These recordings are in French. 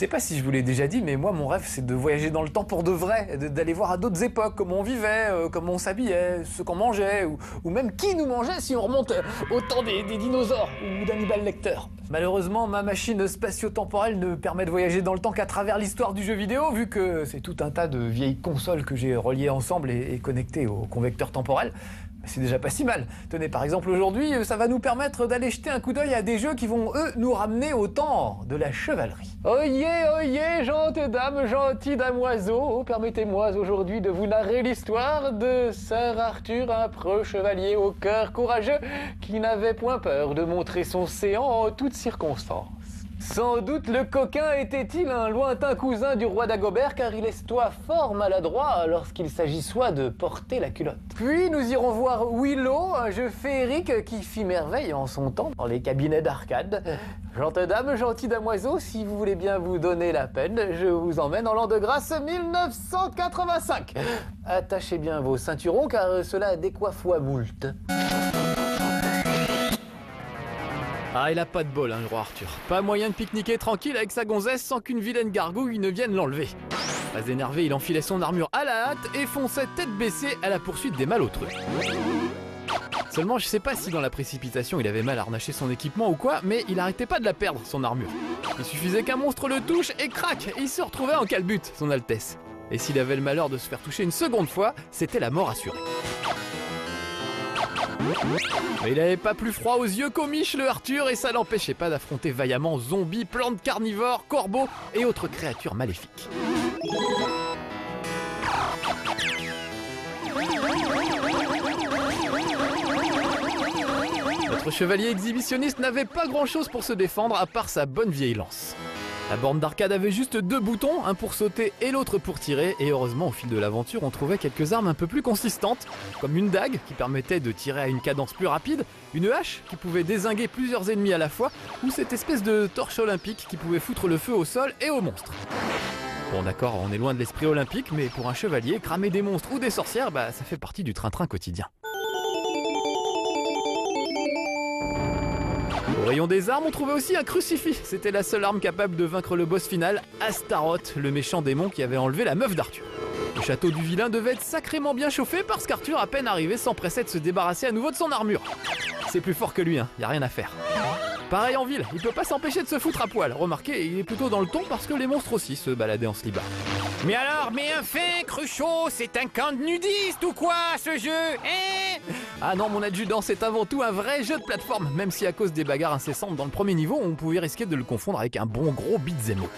sais pas si je vous l'ai déjà dit, mais moi mon rêve c'est de voyager dans le temps pour de vrai, d'aller voir à d'autres époques comment on vivait, comment on s'habillait, ce qu'on mangeait, ou même qui nous mangeait si on remonte au temps des dinosaures ou d'Hannibal Lecter. Malheureusement, ma machine spatio-temporelle ne permet de voyager dans le temps qu'à travers l'histoire du jeu vidéo, vu que c'est tout un tas de vieilles consoles que j'ai reliées ensemble et connectées au convecteur temporel. C'est déjà pas si mal. Tenez, par exemple, aujourd'hui, ça va nous permettre d'aller jeter un coup d'œil à des jeux qui vont, eux, nous ramener au temps de la chevalerie. Oyez, gentes dames, gentils damoiseaux, permettez-moi aujourd'hui de vous narrer l'histoire de Sir Arthur, un preux chevalier au cœur courageux, qui n'avait point peur de montrer son séant en toutes circonstances. Sans doute le coquin était-il un lointain cousin du roi Dagobert, car il est soit fort maladroit lorsqu'il s'agit soit de porter la culotte. Puis nous irons voir Willow, un jeu féerique qui fit merveille en son temps dans les cabinets d'arcade. Gentes dames, gentils damoiseaux, si vous voulez bien vous donner la peine, je vous emmène en l'an de grâce 1985. Attachez bien vos ceinturons car cela décoiffe à moult. Ah, il a pas de bol, hein, le roi Arthur. Pas moyen de pique-niquer tranquille avec sa gonzesse sans qu'une vilaine gargouille ne vienne l'enlever. Très énervé, il enfilait son armure à la hâte et fonçait tête baissée à la poursuite des malotrues. Seulement, je sais pas si dans la précipitation il avait mal harnaché son équipement ou quoi, mais il arrêtait pas de la perdre, son armure. Il suffisait qu'un monstre le touche et crac, il se retrouvait en calbute, son Altesse. Et s'il avait le malheur de se faire toucher une seconde fois, c'était la mort assurée. Mais il avait pas plus froid aux yeux qu'au Mich, le Arthur, et ça l'empêchait pas d'affronter vaillamment zombies, plantes carnivores, corbeaux et autres créatures maléfiques. Notre chevalier exhibitionniste n'avait pas grand chose pour se défendre à part sa bonne vieille lance. La borne d'arcade avait juste 2 boutons, un pour sauter et l'autre pour tirer, et heureusement au fil de l'aventure on trouvait quelques armes un peu plus consistantes, comme une dague qui permettait de tirer à une cadence plus rapide, une hache qui pouvait dézinguer plusieurs ennemis à la fois, ou cette espèce de torche olympique qui pouvait foutre le feu au sol et aux monstres. Bon d'accord, on est loin de l'esprit olympique, mais pour un chevalier, cramer des monstres ou des sorcières, bah ça fait partie du train-train quotidien. Au rayon des armes, on trouvait aussi un crucifix. C'était la seule arme capable de vaincre le boss final, Astaroth, le méchant démon qui avait enlevé la meuf d'Arthur. Le château du vilain devait être sacrément bien chauffé parce qu'Arthur, à peine arrivé, s'empressait de se débarrasser à nouveau de son armure. C'est plus fort que lui, hein, y a rien à faire. Pareil en ville, il peut pas s'empêcher de se foutre à poil. Remarquez, il est plutôt dans le ton parce que les monstres aussi se baladaient en slibard. Mais alors, mais enfin, Cruchot, c'est un camp de nudistes ou quoi, ce jeu, hein? Ah non, mon adjudant, c'est avant tout un vrai jeu de plateforme, même si à cause des bagarres incessantes dans le premier niveau, on pouvait risquer de le confondre avec un bon gros beat'em all.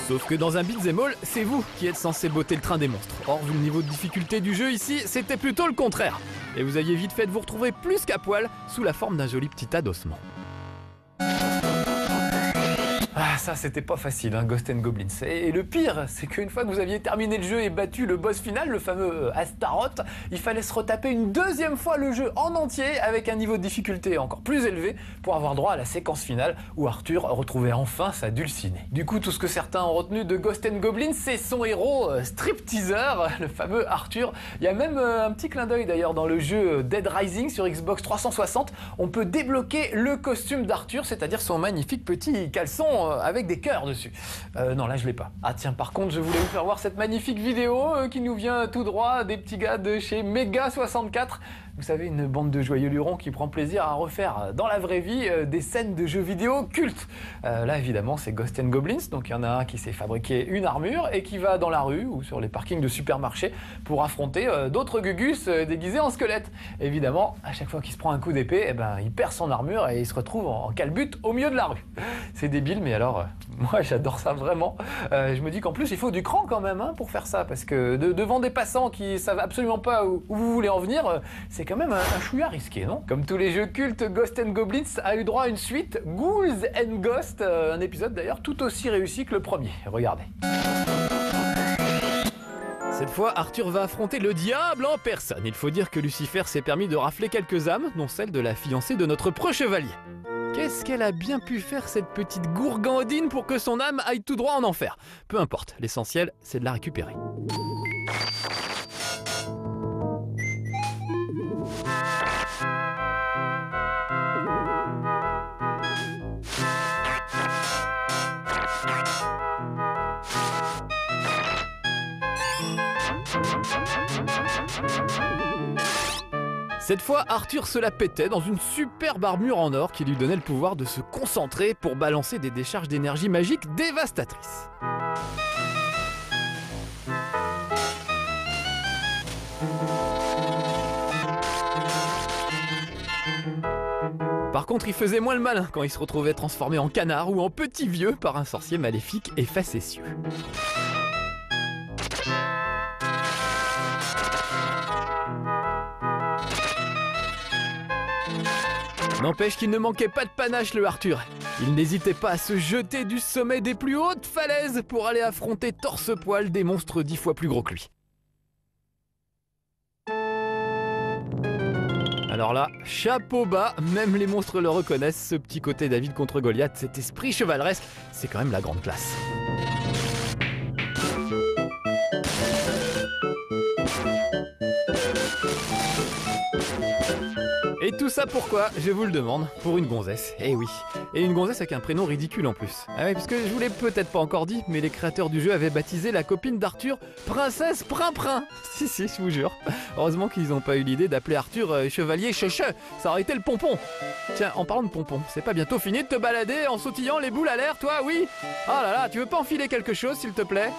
Sauf que dans un beat'em all, c'est vous qui êtes censé botter le train des monstres. Or, vu le niveau de difficulté du jeu ici, c'était plutôt le contraire. Et vous aviez vite fait de vous retrouver plus qu'à poil, sous la forme d'un joli petit tas d'ossements. Ah, ça c'était pas facile, hein, Ghosts and Goblins. Et le pire, c'est qu'une fois que vous aviez terminé le jeu et battu le boss final, le fameux Astaroth, il fallait se retaper une deuxième fois le jeu en entier avec un niveau de difficulté encore plus élevé pour avoir droit à la séquence finale où Arthur retrouvait enfin sa dulcinée. Du coup, tout ce que certains ont retenu de Ghosts and Goblins, c'est son héros stripteaser, le fameux Arthur. Il y a même un petit clin d'œil d'ailleurs dans le jeu Dead Rising sur Xbox 360. On peut débloquer le costume d'Arthur, c'est-à-dire son magnifique petit caleçon avec des cœurs dessus. Non, là je l'ai pas. Ah tiens, par contre, je voulais vous faire voir cette magnifique vidéo qui nous vient tout droit des petits gars de chez Mega64. Vous savez, une bande de joyeux lurons qui prend plaisir à refaire dans la vraie vie des scènes de jeux vidéo cultes. Là, évidemment, c'est Ghosts and Goblins. Donc, il y en a un qui s'est fabriqué une armure et qui va dans la rue ou sur les parkings de supermarchés pour affronter d'autres gugus déguisés en squelettes. Évidemment, à chaque fois qu'il se prend un coup d'épée, eh ben, il perd son armure et il se retrouve en calbute au milieu de la rue. C'est débile, mais alors, moi, j'adore ça vraiment. Je me dis qu'en plus, il faut du cran quand même hein, pour faire ça, parce que devant des passants qui savent absolument pas où vous voulez en venir, c'est quand même un chouïa risqué, non? Comme tous les jeux cultes, Ghosts and Goblins a eu droit à une suite, Ghouls and Ghosts, un épisode d'ailleurs tout aussi réussi que le premier. Regardez. Cette fois, Arthur va affronter le diable en personne. Il faut dire que Lucifer s'est permis de rafler quelques âmes, dont celle de la fiancée de notre preux chevalier. Qu'est-ce qu'elle a bien pu faire cette petite gourgandine pour que son âme aille tout droit en enfer? Peu importe, l'essentiel c'est de la récupérer. Cette fois, Arthur se la pétait dans une superbe armure en or qui lui donnait le pouvoir de se concentrer pour balancer des décharges d'énergie magique dévastatrices. Par contre, il faisait moins le malin quand il se retrouvait transformé en canard ou en petit vieux par un sorcier maléfique et facétieux. N'empêche qu'il ne manquait pas de panache, le Arthur. Il n'hésitait pas à se jeter du sommet des plus hautes falaises pour aller affronter torse-poil des monstres 10 fois plus gros que lui. Alors là, chapeau bas, même les monstres le reconnaissent, ce petit côté David contre Goliath, cet esprit chevaleresque, c'est quand même la grande classe. Et tout ça pourquoi, je vous le demande, pour une gonzesse, eh oui. Et une gonzesse avec un prénom ridicule en plus. Ah oui, parce que je vous l'ai peut-être pas encore dit, mais les créateurs du jeu avaient baptisé la copine d'Arthur Princesse Prin-Prin. Si, je vous jure. Heureusement qu'ils n'ont pas eu l'idée d'appeler Arthur Chevalier Cheche, ça aurait été le pompon. Tiens, en parlant de pompon, c'est pas bientôt fini de te balader en sautillant les boules à l'air, toi, oui? Oh là là, tu veux pas enfiler quelque chose, s'il te plaît?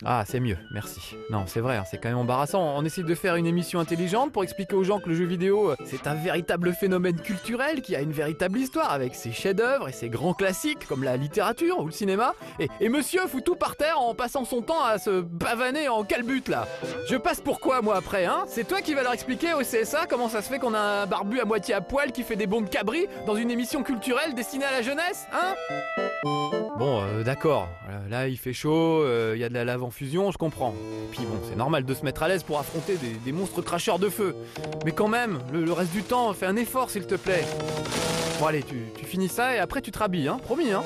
Ah, c'est mieux, merci. Non, c'est vrai, c'est quand même embarrassant. On essaie de faire une émission intelligente pour expliquer aux gens que le jeu vidéo, c'est un véritable phénomène culturel qui a une véritable histoire avec ses chefs-d'œuvre et ses grands classiques comme la littérature ou le cinéma. Et monsieur fout tout par terre en passant son temps à se bavaner en calbute là. Je passe pour quoi moi après, hein? C'est toi qui vas leur expliquer au CSA comment ça se fait qu'on a un barbu à moitié à poil qui fait des bonds de cabri dans une émission culturelle destinée à la jeunesse, hein? Bon, d'accord. Là, il fait chaud, y a de la lave en fusion, je comprends. Et puis bon, c'est normal de se mettre à l'aise pour affronter des monstres cracheurs de feu. Mais quand même, le reste du temps, fais un effort s'il te plaît. Bon allez, tu finis ça et après tu te rhabilles, hein, promis, hein.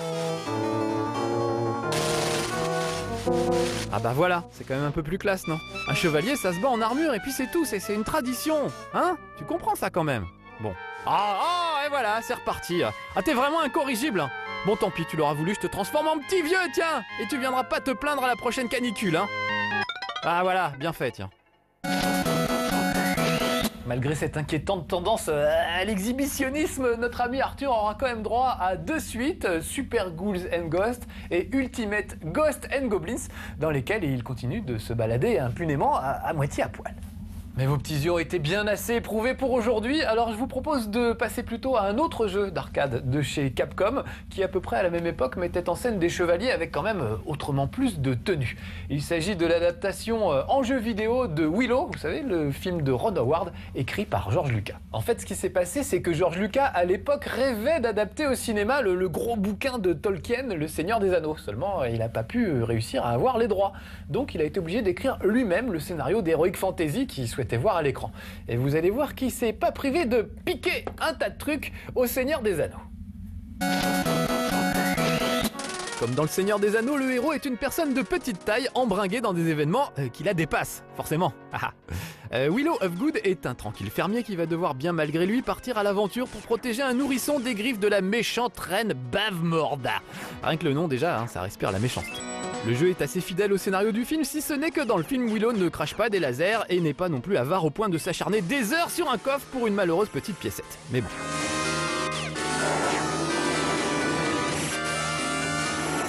Ah bah voilà, c'est quand même un peu plus classe, non? Un chevalier, ça se bat en armure et puis c'est tout, c'est une tradition, hein? Tu comprends ça quand même? Bon. Et voilà, c'est reparti. Ah, t'es vraiment incorrigible, hein. Bon, tant pis, tu l'auras voulu, je te transforme en petit vieux, tiens. Et tu viendras pas te plaindre à la prochaine canicule, hein. Ah voilà, bien fait, tiens. Malgré cette inquiétante tendance à l'exhibitionnisme, notre ami Arthur aura quand même droit à 2 suites, Super Ghouls and Ghosts et Ultimate Ghosts and Goblins, dans lesquelles il continue de se balader impunément à moitié à poil. Mais vos petits yeux ont été bien assez éprouvés pour aujourd'hui, alors je vous propose de passer plutôt à un autre jeu d'arcade de chez Capcom, qui à peu près à la même époque mettait en scène des chevaliers avec quand même autrement plus de tenue. Il s'agit de l'adaptation en jeu vidéo de Willow, vous savez, le film de Ron Howard, écrit par George Lucas. En fait, ce qui s'est passé, c'est que George Lucas, à l'époque, rêvait d'adapter au cinéma le gros bouquin de Tolkien, Le Seigneur des Anneaux. Seulement, il n'a pas pu réussir à avoir les droits. Donc, il a été obligé d'écrire lui-même le scénario d'Heroic Fantasy qu'il souhaitait voir à l'écran. Et vous allez voir qu'il s'est pas privé de piquer un tas de trucs au Seigneur des Anneaux. Comme dans le Seigneur des Anneaux, le héros est une personne de petite taille embringuée dans des événements qui la dépassent, forcément. Willow Lovegood est un tranquille fermier qui va devoir bien malgré lui partir à l'aventure pour protéger un nourrisson des griffes de la méchante reine Bavmorda. Rien que le nom déjà, hein, ça respire la méchanceté. Le jeu est assez fidèle au scénario du film, si ce n'est que dans le film, Willow ne crache pas des lasers et n'est pas non plus avare au point de s'acharner des heures sur un coffre pour une malheureuse petite piécette. Mais bon.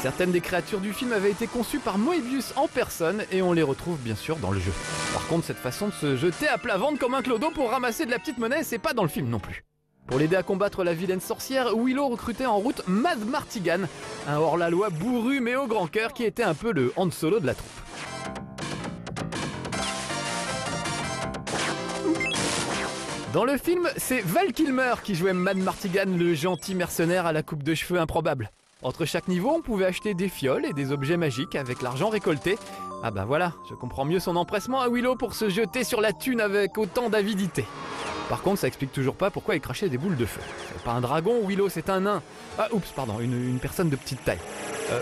Certaines des créatures du film avaient été conçues par Moebius en personne et on les retrouve bien sûr dans le jeu. Par contre, cette façon de se jeter à plat ventre comme un clodo pour ramasser de la petite monnaie, c'est pas dans le film non plus. Pour l'aider à combattre la vilaine sorcière, Willow recrutait en route Mad Martigan, un hors-la-loi bourru mais au grand cœur qui était un peu le Han Solo de la troupe. Dans le film, c'est Val Kilmer qui jouait Mad Martigan, le gentil mercenaire à la coupe de cheveux improbable. Entre chaque niveau, on pouvait acheter des fioles et des objets magiques avec l'argent récolté. Ah bah voilà, je comprends mieux son empressement à Willow pour se jeter sur la thune avec autant d'avidité. Par contre, ça explique toujours pas pourquoi il crachait des boules de feu. C'est pas un dragon, Willow, c'est un nain. Ah, oups, pardon, une personne de petite taille.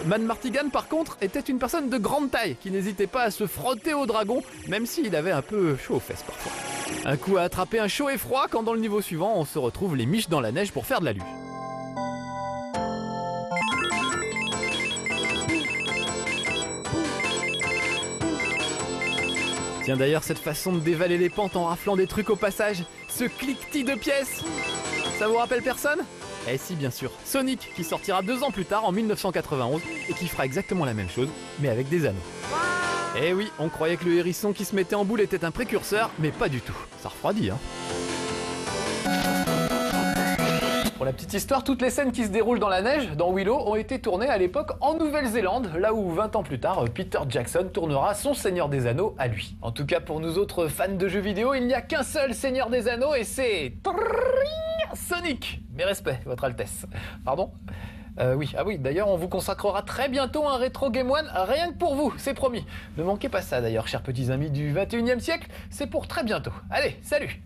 Mad Martigan, par contre, était une personne de grande taille qui n'hésitait pas à se frotter au dragon, même s'il avait un peu chaud aux fesses parfois. Un coup à attraper un chaud et froid quand dans le niveau suivant, on se retrouve les miches dans la neige pour faire de la lue. Tiens d'ailleurs, cette façon de dévaler les pentes en raflant des trucs au passage, ce cliquetis de pièces, ça vous rappelle personne? Eh si, bien sûr, Sonic, qui sortira 2 ans plus tard en 1991 et qui fera exactement la même chose, mais avec des anneaux. Eh oui, on croyait que le hérisson qui se mettait en boule était un précurseur, mais pas du tout. Ça refroidit, hein. Pour la petite histoire, toutes les scènes qui se déroulent dans la neige, dans Willow, ont été tournées à l'époque en Nouvelle-Zélande, là où 20 ans plus tard, Peter Jackson tournera son Seigneur des Anneaux à lui. En tout cas, pour nous autres fans de jeux vidéo, il n'y a qu'un seul Seigneur des Anneaux et c'est... Sonic. Mes respects, Votre Altesse. Pardon ? Oui, d'ailleurs, on vous consacrera très bientôt un Rétro Game One, rien que pour vous, c'est promis. Ne manquez pas ça d'ailleurs, chers petits amis du 21e siècle, c'est pour très bientôt. Allez, salut!